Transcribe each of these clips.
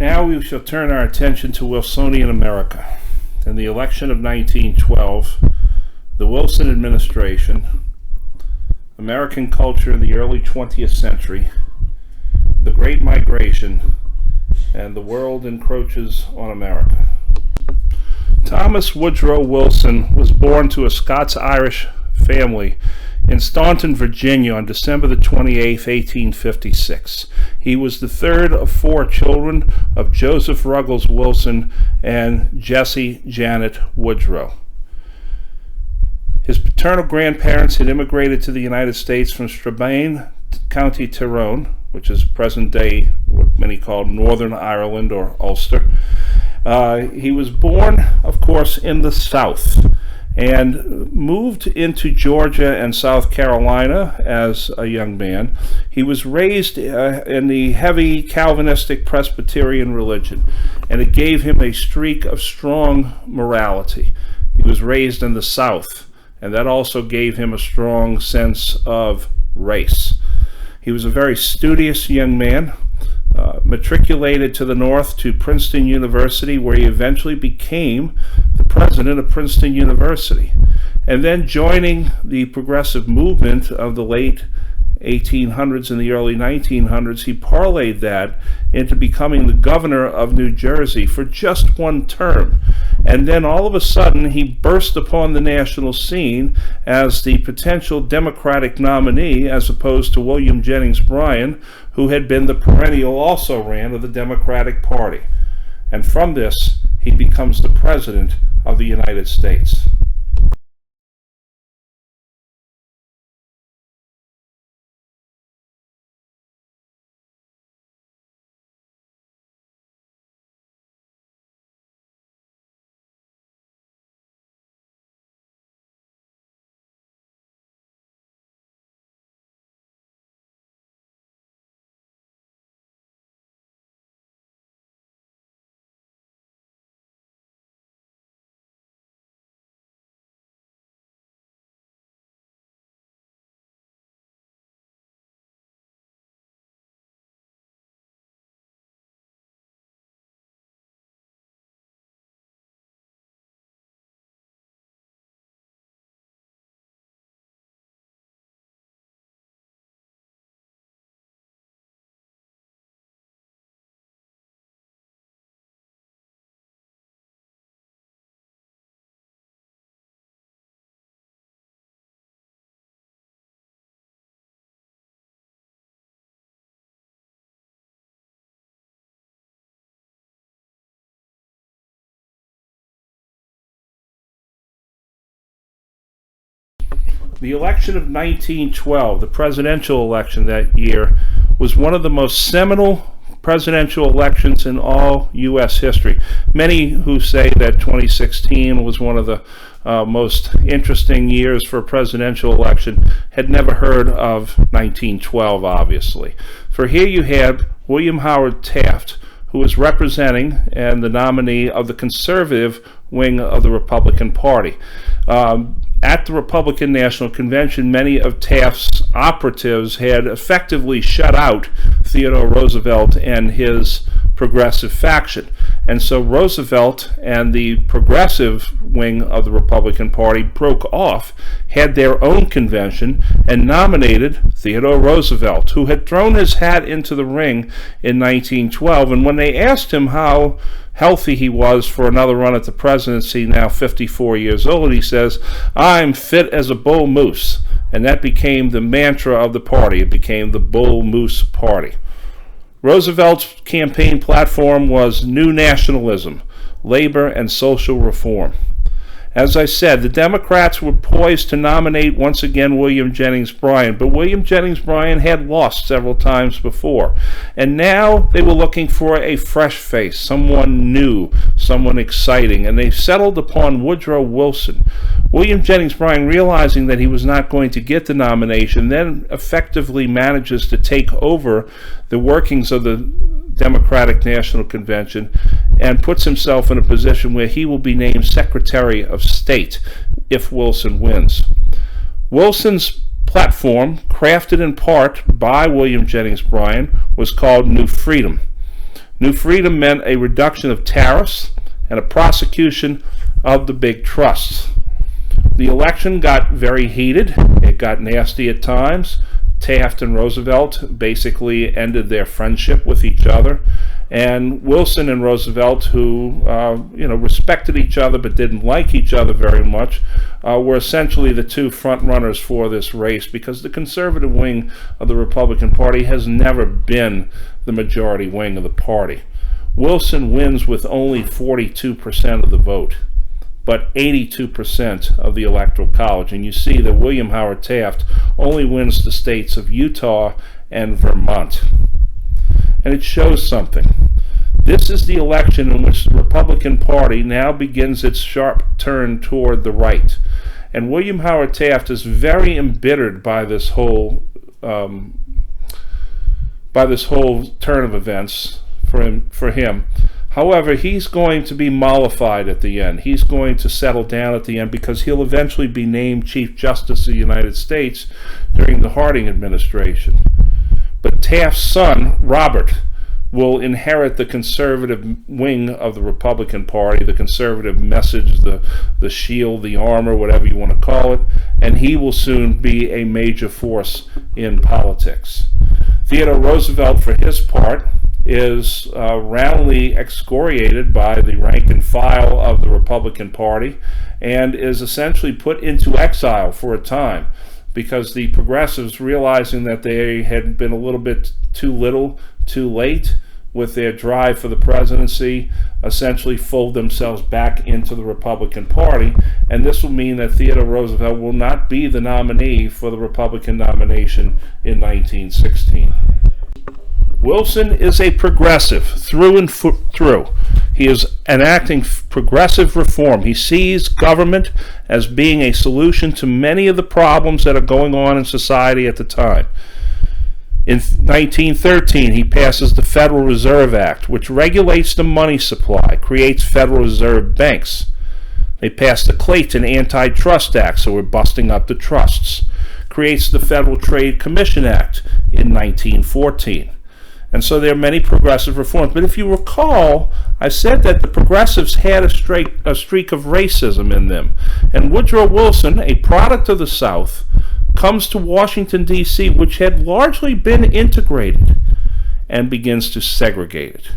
Now we shall turn our attention to Wilsonian America. In the election of 1912, the Wilson administration, American culture in the early 20th century, the Great Migration, and the world encroaches on America. Thomas Woodrow Wilson was born to a Scots-Irish family in Staunton, Virginia on December the 28th, 1856. He was the third of four children of Joseph Ruggles Wilson and Jessie Janet Woodrow. His paternal grandparents had immigrated to the United States from Strabane, County Tyrone, which is present-day what many call Northern Ireland or Ulster. He was born, of course, in the South, and moved into Georgia and South Carolina as a young man. He was raised in the heavy Calvinistic Presbyterian religion, and it gave him a streak of strong morality. He was raised in the South, and that also gave him a strong sense of race. He was a very studious young man, matriculated to the North to Princeton University, where he eventually became the president of Princeton University. And then joining the progressive movement of the late 1800s and the early 1900s, he parlayed that into becoming the governor of New Jersey for just one term. And then all of a sudden, he burst upon the national scene as the potential Democratic nominee, as opposed to William Jennings Bryan, who had been the perennial also-ran of the Democratic Party. And from this, he becomes the President of the United States. The election of 1912, the presidential election that year, was one of the most seminal presidential elections in all U.S. history. Many who say that 2016 was one of the most interesting years for a presidential election had never heard of 1912, obviously. For here you had William Howard Taft, who was representing and the nominee of the conservative wing of the Republican Party. At the Republican National Convention, many of Taft's operatives had effectively shut out Theodore Roosevelt and his progressive faction. And so Roosevelt and the progressive wing of the Republican Party broke off, had their own convention, and nominated Theodore Roosevelt, who had thrown his hat into the ring in 1912. And when they asked him how healthy he was for another run at the presidency, now 54 years old, he says, "I'm fit as a bull moose." And that became the mantra of the party. It became the Bull Moose Party. Roosevelt's campaign platform was new nationalism, labor, and social reform. As I said, the Democrats were poised to nominate once again William Jennings Bryan, but William Jennings Bryan had lost several times before. And now they were looking for a fresh face, someone new, someone exciting, and they settled upon Woodrow Wilson. William Jennings Bryan, realizing that he was not going to get the nomination, then effectively manages to take over the workings of the Democratic National Convention and puts himself in a position where he will be named Secretary of State if Wilson wins. Wilson's platform, crafted in part by William Jennings Bryan, was called New Freedom. New freedom meant a reduction of tariffs and a prosecution of the big trusts. The election got very heated. It got nasty at times. Taft and Roosevelt basically ended their friendship with each other. And Wilson and Roosevelt, who respected each other but didn't like each other very much, were essentially the two front runners for this race, because the conservative wing of the Republican Party has never been the majority wing of the party. Wilson wins with only 42% of the vote, but 82% of the Electoral College. And you see that William Howard Taft only wins the states of Utah and Vermont. And it shows something. This is the election in which the Republican Party now begins its sharp turn toward the right. And William Howard Taft is very embittered by this whole turn of events for him. However, he's going to be mollified at the end. He's going to settle down at the end, because he'll eventually be named Chief Justice of the United States during the Harding administration. But Taft's son, Robert, will inherit the conservative wing of the Republican Party, the conservative message, the shield, the armor, whatever you want to call it, and he will soon be a major force in politics. Theodore Roosevelt, for his part, is roundly excoriated by the rank and file of the Republican Party and is essentially put into exile for a time, because the progressives, realizing that they had been a little bit too late with their drive for the presidency, essentially fold themselves back into the Republican Party, and this will mean that Theodore Roosevelt will not be the nominee for the Republican nomination in 1916. Wilson is a progressive through and through. He is enacting progressive reform. He sees government as being a solution to many of the problems that are going on in society at the time. In 1913, he passes the Federal Reserve Act, which regulates the money supply, creates Federal Reserve banks. They pass the Clayton Antitrust Act, so we're busting up the trusts. Creates the Federal Trade Commission Act in 1914. And so there are many progressive reforms. But if you recall, I said that the progressives had a streak of racism in them. And Woodrow Wilson, a product of the South, comes to Washington, D.C., which had largely been integrated, and begins to segregate it.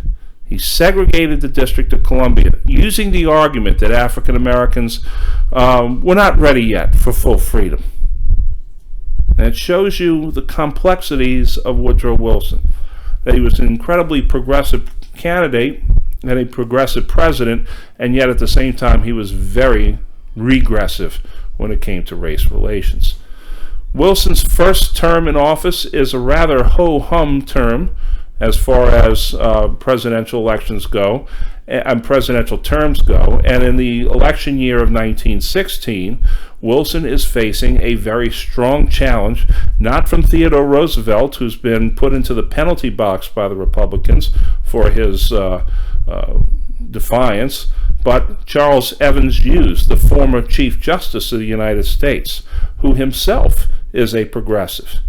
He segregated the District of Columbia, using the argument that African Americans were not ready yet for full freedom. And it shows you the complexities of Woodrow Wilson, that he was an incredibly progressive candidate and a progressive president, and yet at the same time he was very regressive when it came to race relations. Wilson's first term in office is a rather ho-hum term as far as presidential elections go, and presidential terms go, and in the election year of 1916, Wilson is facing a very strong challenge, not from Theodore Roosevelt, who's been put into the penalty box by the Republicans for his defiance, but Charles Evans Hughes, the former Chief Justice of the United States, who himself is a progressive,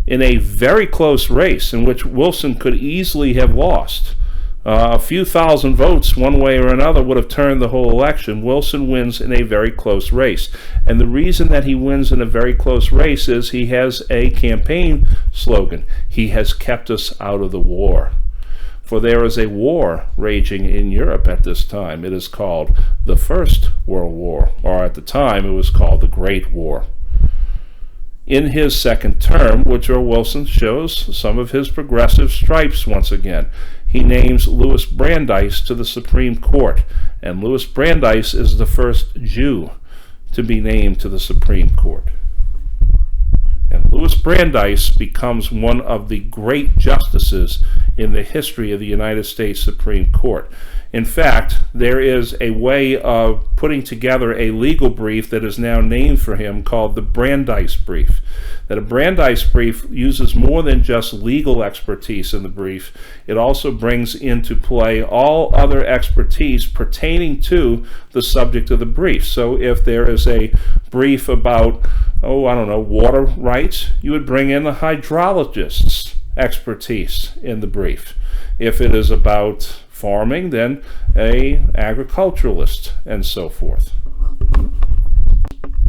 in a very close race in which Wilson could easily have lost. A few thousand votes one way or another would have turned the whole election. Wilson wins in a very close race. And the reason that he wins in a very close race is he has a campaign slogan: he has kept us out of the war. For there is a war raging in Europe at this time. It is called the First World War, or at the time it was called the Great War. In his second term, Woodrow Wilson shows some of his progressive stripes once again. He names Louis Brandeis to the Supreme Court, and Louis Brandeis is the first Jew to be named to the Supreme Court. And Louis Brandeis becomes one of the great justices in the history of the United States Supreme Court. In fact, there is a way of putting together a legal brief that is now named for him called the Brandeis Brief. That a Brandeis brief uses more than just legal expertise in the brief. It also brings into play all other expertise pertaining to the subject of the brief. So if there is a brief about, water rights, you would bring in the hydrologists expertise in the brief. If it is about farming, then an agriculturalist, and so forth.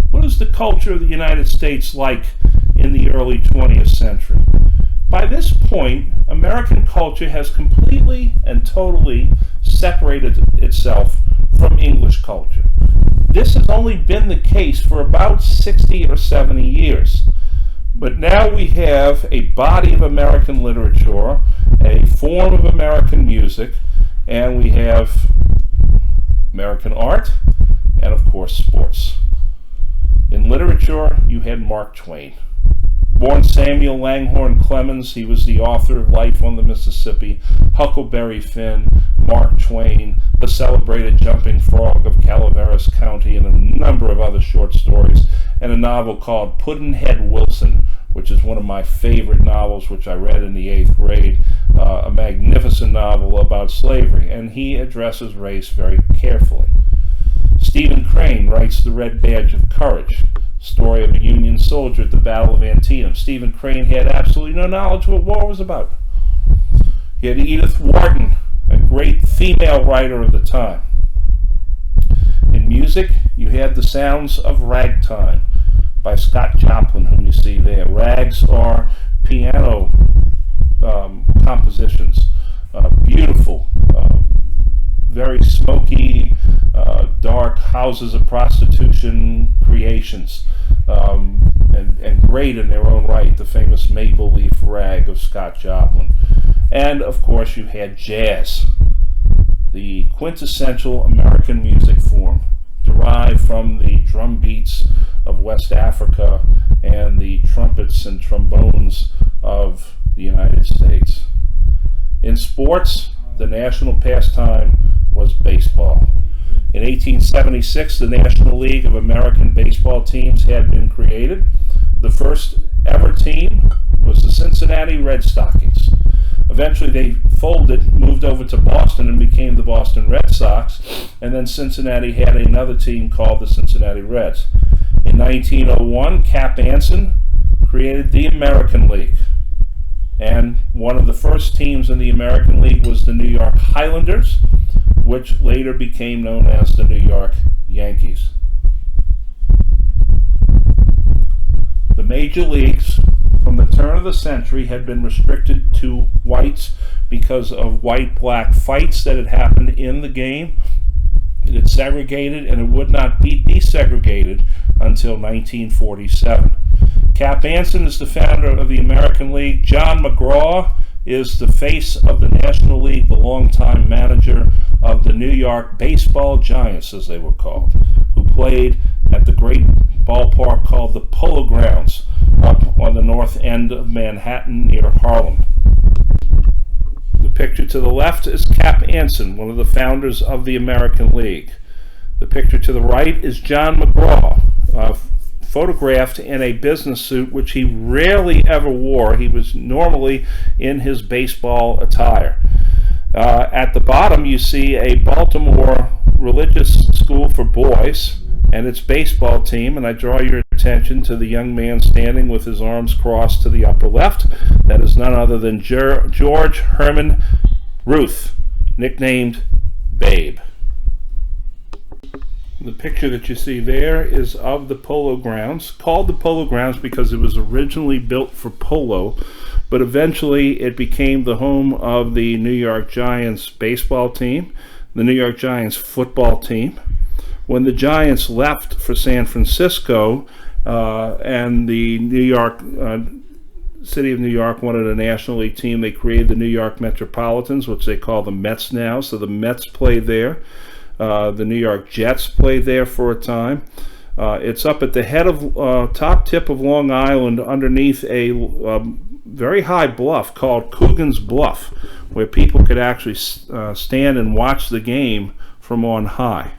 What is the culture of the United States like in the early 20th century? By this point, American culture has completely and totally separated itself from English culture. This has only been the case for about 60 or 70 years. But now we have a body of American literature, a form of American music, and we have American art, and of course sports. In literature, you had Mark Twain. Born Samuel Langhorne Clemens, he was the author of Life on the Mississippi, Huckleberry Finn, Mark Twain, The Celebrated Jumping Frog of Calaveras County, and a number of other short stories, and a novel called Pudd'nhead Wilson, which is one of my favorite novels, which I read in the 8th grade, a magnificent novel about slavery, and he addresses race very carefully. Stephen Crane writes The Red Badge of Courage, story of a Union soldier at the Battle of Antietam. Stephen Crane had absolutely no knowledge of what war was about. He had Edith Wharton, a great female writer of the time. In music, you had The Sounds of Ragtime by Scott Joplin, whom you see there. Rags are piano compositions, beautiful, very smoky, dark houses of prostitution creations, and great in their own right, the famous Maple Leaf Rag of Scott Joplin. And of course you had jazz, the quintessential American music form, derived from the drum beats of West Africa and the trumpets and trombones of the United States. In sports, the national pastime was baseball. In 1876, the National League of American Baseball Teams had been created. The first ever team was the Cincinnati Red Stockings. Eventually they folded, moved over to Boston, and became the Boston Red Sox, and then Cincinnati had another team called the Cincinnati Reds. In 1901, Cap Anson created the American League, and one of the first teams in the American League was the New York Highlanders, which later became known as the New York Yankees. The major leagues from the turn of the century had been restricted to whites because of white-black fights that had happened in the game. It had segregated, and it would not be desegregated until 1947. Cap Anson is the founder of the American League. John McGraw is the face of the National League, the longtime manager of the New York Baseball Giants, as they were called, who played at the great ballpark called the Polo Grounds up on the north end of Manhattan near Harlem. The picture to the left is Cap Anson, one of the founders of the American League. The picture to the right is John McGraw, photographed in a business suit which he rarely ever wore. He was normally in his baseball attire. At the bottom you see a Baltimore religious school for boys and its baseball team, and I draw your attention to the young man standing with his arms crossed to the upper left. That is none other than George Herman Ruth, nicknamed Babe. The picture that you see there is of the Polo Grounds, called the Polo Grounds because it was originally built for polo, but eventually it became the home of the New York Giants baseball team, the New York Giants football team. When the Giants left for San Francisco and the City of New York wanted a National League team, they created the New York Metropolitans, which they call the Mets now. So the Mets play there. The New York Jets played there for a time. It's up at the head of top tip of Long Island, underneath a very high bluff called Coogan's Bluff, where people could actually stand and watch the game from on high.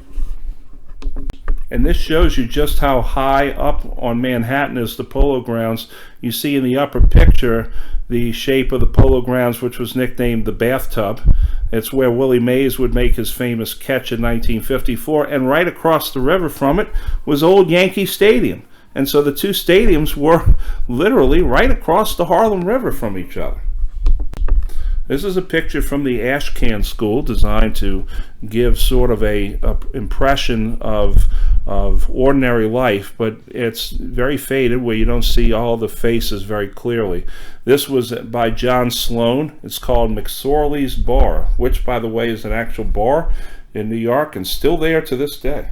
And this shows you just how high up on Manhattan is the Polo Grounds. You see in the upper picture the shape of the Polo Grounds, which was nicknamed the Bathtub. It's where Willie Mays would make his famous catch in 1954, and right across the river from it was Old Yankee Stadium. And so the two stadiums were literally right across the Harlem River from each other. This is a picture from the Ashcan school designed to give sort of a impression of ordinary life, but it's very faded where you don't see all the faces very clearly. This was by John Sloan. It's called McSorley's Bar, which, by the way, is an actual bar in New York and still there to this day.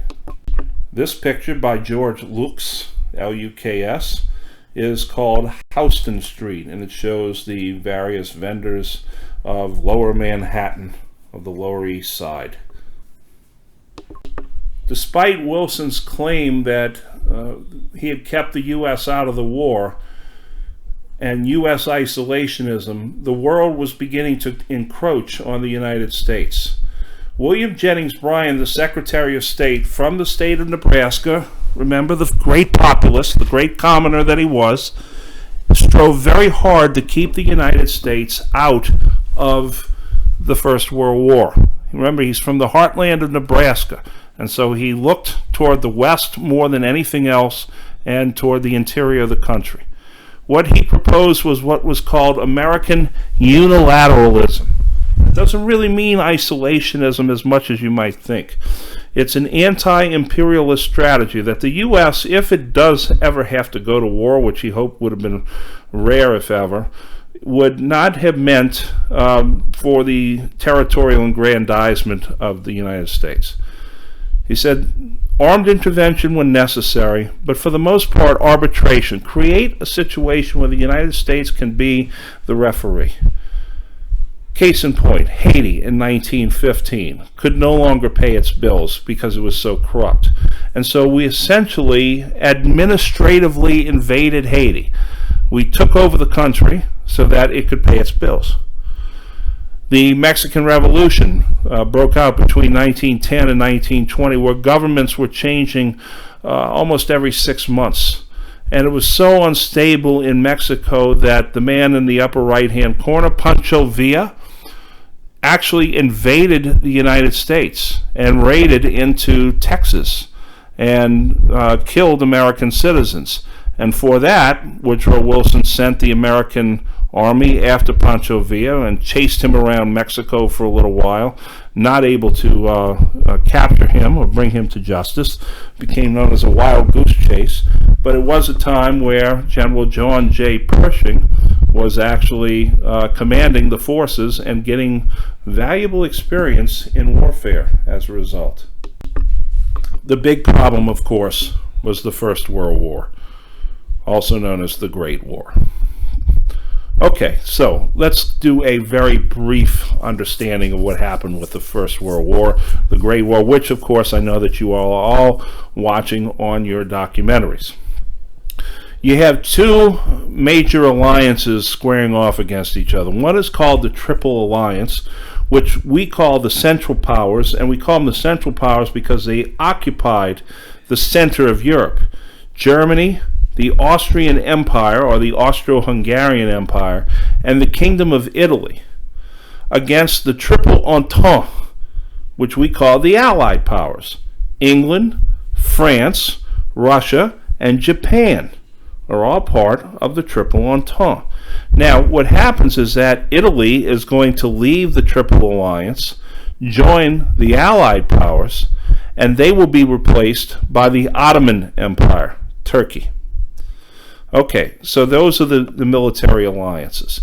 This picture by George Luks, L-U-K-S, is called Houston Street, and it shows the various vendors of Lower Manhattan, of the Lower East Side. Despite Wilson's claim that he had kept the U.S. out of the war and U.S. isolationism, the world was beginning to encroach on the United States. William Jennings Bryan, the Secretary of State from the state of Nebraska, remember the great populist, the great commoner that he was, strove very hard to keep the United States out of the First World War. Remember, he's from the heartland of Nebraska, and so he looked toward the west more than anything else and toward the interior of the country. What he proposed was what was called American unilateralism. It doesn't really mean isolationism as much as you might think. It's an anti-imperialist strategy that the U.S., if it does ever have to go to war, which he hoped would have been rare if ever, would not have meant for the territorial aggrandizement of the United States. He said, armed intervention when necessary, but for the most part, arbitration. Create a situation where the United States can be the referee. Case in point, Haiti in 1915 could no longer pay its bills because it was so corrupt. And so we essentially administratively invaded Haiti. We took over the country so that it could pay its bills. The Mexican Revolution broke out between 1910 and 1920, where governments were changing almost every 6 months. And it was so unstable in Mexico that the man in the upper right-hand corner, Pancho Villa, actually invaded the United States and raided into Texas and killed American citizens. And for that, Woodrow Wilson sent the American army after Pancho Villa and chased him around Mexico for a little while, not able to capture him or bring him to justice. Became known as a wild goose chase. But it was a time where General John J. Pershing was actually commanding the forces and getting valuable experience in warfare as a result. The big problem, of course, was the First World War, also known as the Great War. Okay, so let's do a very brief understanding of what happened with the First World War, the Great War, which, of course, I know that you all are all watching on your documentaries. You have two major alliances squaring off against each other. One is called the Triple Alliance, which we call the Central Powers, and we call them the Central Powers because they occupied the center of Europe. Germany, the Austrian Empire, or the Austro-Hungarian Empire, and the Kingdom of Italy, against the Triple Entente, which we call the Allied Powers. England, France, Russia, and Japan are all part of the Triple Entente. Now, what happens is that Italy is going to leave the Triple Alliance, join the Allied Powers, and they will be replaced by the Ottoman Empire, Turkey. Okay, so those are the military alliances.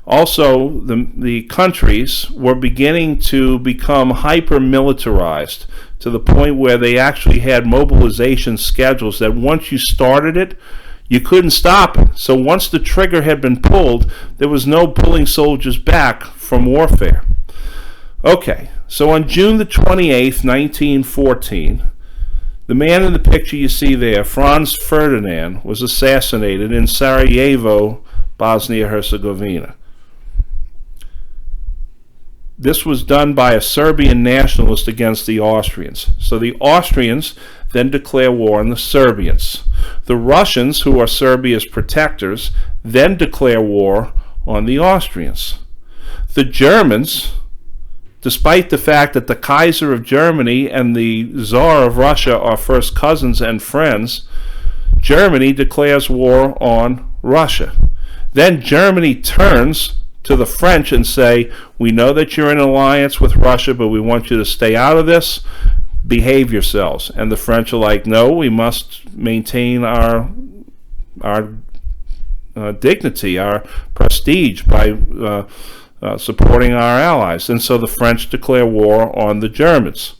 Also, the countries were beginning to become hyper-militarized to the point where they actually had mobilization schedules that once you started it, you couldn't stop it. So once the trigger had been pulled, there was no pulling soldiers back from warfare. Okay, so on June the 28th, 1914, the man in the picture you see there, Franz Ferdinand, was assassinated in Sarajevo, Bosnia-Herzegovina. This was done by a Serbian nationalist against the Austrians. So the Austrians then declare war on the Serbians. The Russians, who are Serbia's protectors, then declare war on the Austrians. The Germans, despite the fact that the Kaiser of Germany and the Tsar of Russia are first cousins and friends, Germany declares war on Russia. Then Germany turns to the French and say, we know that you're in alliance with Russia, but we want you to stay out of this. Behave yourselves. And the French are like, no, we must maintain our dignity, our prestige by supporting our allies. And so the French declare war on the Germans.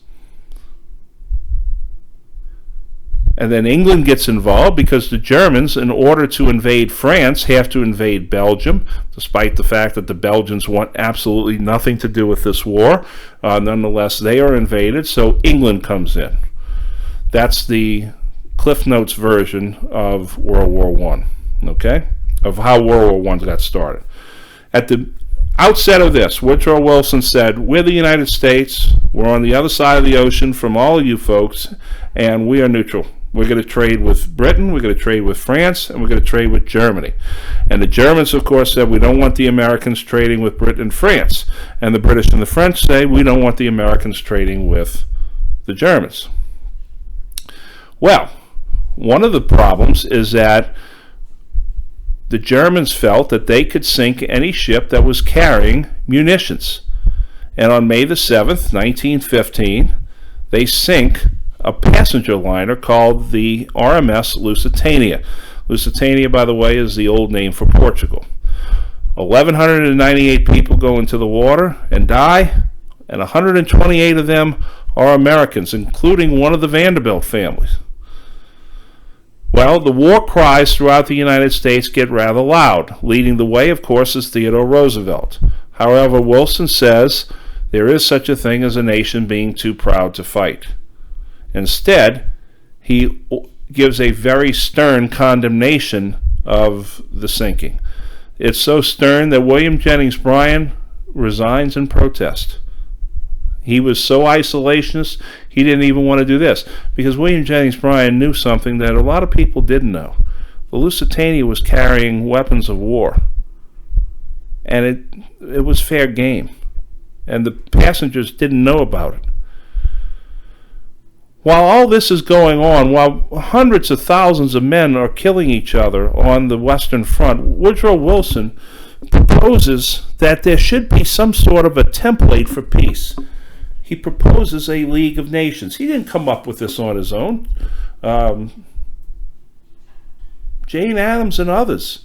And then England gets involved because the Germans, in order to invade France, have to invade Belgium, despite the fact that the Belgians want absolutely nothing to do with this war. Nonetheless, they are invaded, so England comes in. That's the Cliff Notes version of World War I, okay? Of how World War I got started. At the outset of this, Woodrow Wilson said, we're the United States, we're on the other side of the ocean from all of you folks, and we are neutral. We're going to trade with Britain, we're going to trade with France, and we're going to trade with Germany. And the Germans, of course, said we don't want the Americans trading with Britain and France. And the British and the French say we don't want the Americans trading with the Germans. Well, one of the problems is that the Germans felt that they could sink any ship that was carrying munitions. And on May the 7th, 1915, they sink a passenger liner called the RMS Lusitania. Lusitania, by the way, is the old name for Portugal. 1,198 people go into the water and die, and 128 of them are Americans, including one of the Vanderbilt families. Well, the war cries throughout the United States get rather loud. Leading the way, of course, is Theodore Roosevelt. However, Wilson says there is such a thing as a nation being too proud to fight. Instead, he gives a very stern condemnation of the sinking. It's so stern that William Jennings Bryan resigns in protest. He was so isolationist, he didn't even want to do this. Because William Jennings Bryan knew something that a lot of people didn't know. The Lusitania was carrying weapons of war. And it was fair game. And the passengers didn't know about it. While all this is going on, while hundreds of thousands of men are killing each other on the Western Front, Woodrow Wilson proposes that there should be some sort of a template for peace. He proposes a League of Nations. He didn't come up with this on his own. Jane Addams and others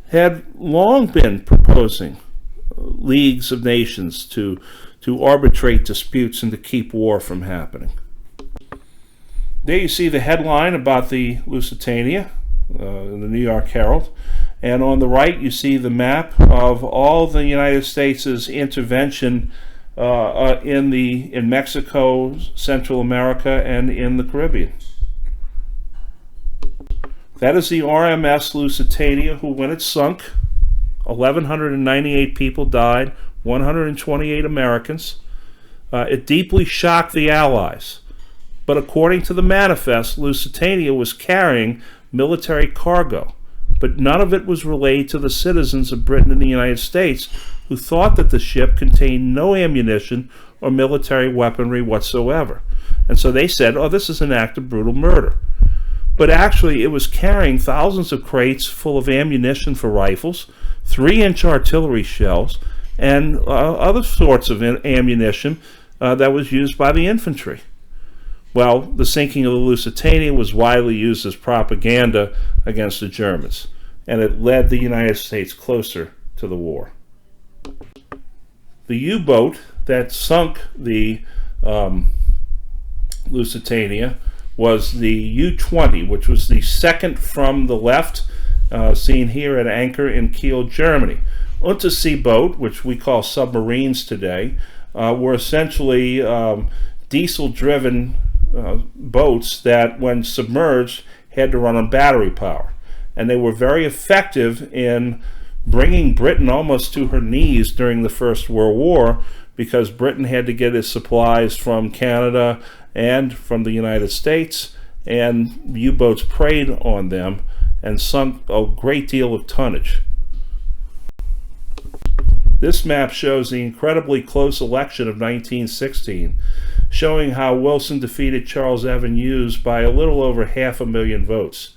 had long been proposing leagues of nations to arbitrate disputes and to keep war from happening. There you see the headline about the Lusitania in the New York Herald. And on the right you see the map of all the United States' intervention in Mexico, Central America, and in the Caribbean. That is the RMS Lusitania, who, when it sunk, 1,198 people died, 128 Americans. It deeply shocked the Allies. But according to the manifest, Lusitania was carrying military cargo, but none of it was relayed to the citizens of Britain and the United States, who thought that the ship contained no ammunition or military weaponry whatsoever. And so they said, oh, this is an act of brutal murder. But actually, it was carrying thousands of crates full of ammunition for rifles, 3-inch artillery shells, and other sorts of ammunition that was used by the infantry. Well, the sinking of the Lusitania was widely used as propaganda against the Germans, and it led the United States closer to the war. The U-boat that sunk the Lusitania was the U-20, which was the second from the left, seen here at anchor in Kiel, Germany. Untersee boat, which we call submarines today, were essentially diesel-driven boats that, when submerged, had to run on battery power. And they were very effective in bringing Britain almost to her knees during the First World War, because Britain had to get its supplies from Canada and from the United States, and U-boats preyed on them and sunk a great deal of tonnage. This map shows the incredibly close election of 1916, showing how Wilson defeated Charles Evan Hughes by a little over 500,000 votes.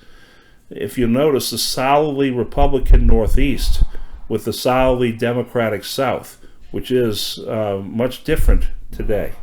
If you notice, the solidly Republican Northeast with the solidly democratic South, which is much different today.